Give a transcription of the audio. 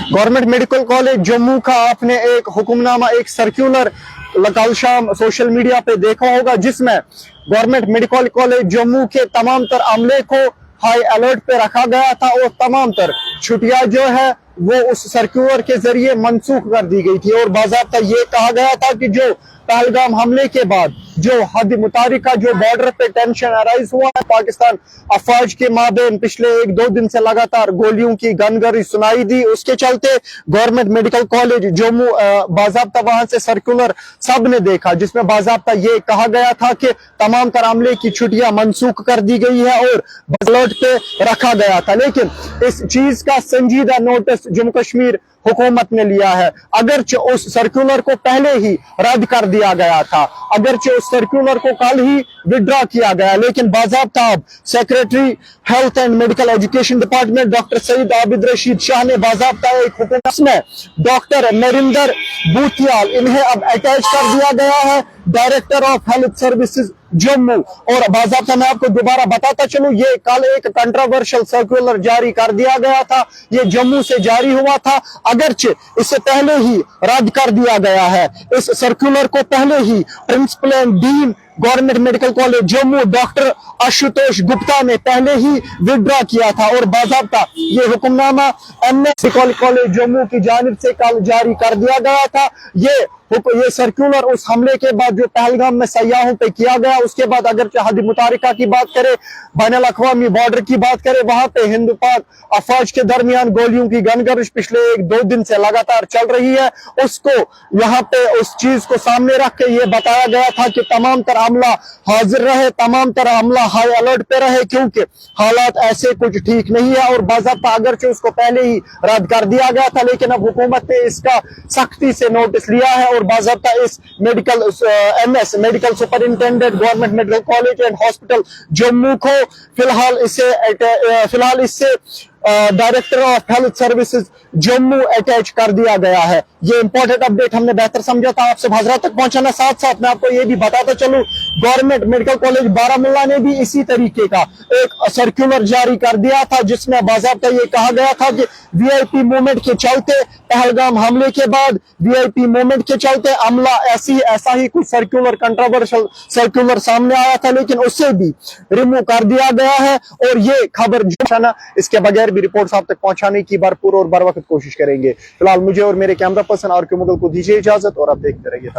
Government medical college Jammu का आपने एक हुक्मनामा, एक सर्कुलर कल शाम सोशल मीडिया पे देखा होगा, जिसमें गवर्नमेंट मेडिकल कॉलेज जम्मू के तमाम तर अमले को हाई अलर्ट पे रखा गया था और तमाम तर छुट्टियां जो है वो उस सर्कुलर के जरिए मनसूख कर दी गई थी। और बाज़ाब्ता ये कहा गया था कि जो पहलगाम हमले के बाद जो हद मुतारिका जो बॉर्डर पे टेंशन अराइज हुआ है, पाकिस्तान अफवाज के माबेन पिछले 1-2 दिन से लगातार गोलियों की गनगरी सुनाई दी, उसके चलते गवर्नमेंट मेडिकल कॉलेज जम्मू बाज़ाब्ता वहां से सर्कुलर सब ने देखा, जिसमें बाज़ाब्ता ये कहा गया था कि तमाम तर अमले की छुट्टियां मनसूख कर दी गई है और अलर्ट पे रखा गया था। लेकिन इस चीज का संजीदा नोटिस जम्मू कश्मीर हुकूमत ने लिया है। अगरचे उस सर्कुलर को पहले ही रद्द कर दिया गया था, अगरचे उस सर्कुलर को कल ही विड्रॉ किया गया, लेकिन बाज़ाब्ता अब secretary health and medical education department doctor Saeed Abid Rashid Shah ने बाज़ाब्ता एक हुकूमत में डॉक्टर नरिंदर बूथियाल इन्हें अब अटैच कर दिया गया है director of health services Jammu. और बाज़ाब्ता मैं आपको दोबारा बताता चलूं, ये कल एक कंट्रोवर्शियल सर्कुलर जारी कर दिया गया था, ये जम्मू से जारी हुआ था, अगरचे इससे पहले ही रद्द कर दिया गया है। इस सर्कुलर को पहले ही principal and dean government medical college Jammu doctor Ashutosh Gupta ने पहले ही विड्रॉ किया था और बाज़ाब्ता ये हुक्मनामा एमएस कॉलेज जम्मू की जानिब से कल जारी कर दिया गया था। ये सर्कुलर उस हमले के बाद जो पहलगाम में सयाहों पे किया गया, उसके बाद अगर हद मुतारिका की बात करें, बैनुल अक़वामी बॉर्डर की बात करें, वहां पे हिंद पाक अफवाज के दरमियान गोलियों की गनगरिश पिछले 1-2 दिन से लगातार चल रही है। उसको यहाँ पे उस चीज को सामने रख के ये बताया गया था कि तमाम तर अमला हाजिर रहे, तमाम तर अमला हाई अलर्ट पे रहे, क्योंकि हालात ऐसे कुछ ठीक नहीं है। और बाज़ाब्ता अगरचे उसको पहले ही रद्द कर दिया गया था, लेकिन अब हुकूमत ने इसका सख्ती से नोटिस लिया है और बाज़ाब्ता इस medical MS medical superintendent government medical college and hospital Jammu को फिलहाल इससे director of health services Jammu attach कर दिया गया है। ये इंपॉर्टेंट अपडेट हमने बेहतर समझा था आपसे हजरात तक पहुंचाना। साथ साथ मैं आपको ये भी बताता चलूं, गवर्नमेंट मेडिकल कॉलेज बारामुल्ला ने भी इसी तरीके का एक सर्कुलर जारी कर दिया था, जिसमें बाज़ाब्ता ये कहा गया था कि वीआईपी मूवमेंट के चलते, पहलगाम हमले के बाद वीआईपी मूवमेंट के चलते अमला ऐसा ही कुछ सर्कुलर कंट्रोवर्शियल सर्कुलर सामने आया था, लेकिन उससे भी रिमूव कर दिया गया है। और ये खबर जो ना, इसके बगैर भी रिपोर्ट आप तक पहुंचाने की भरपूर और बर वक्त कोशिश करेंगे। फिलहाल मुझे और मेरे कैमरा पर्सन आर के मुगल को दीजिए इजाजत और आप देखते रहिए।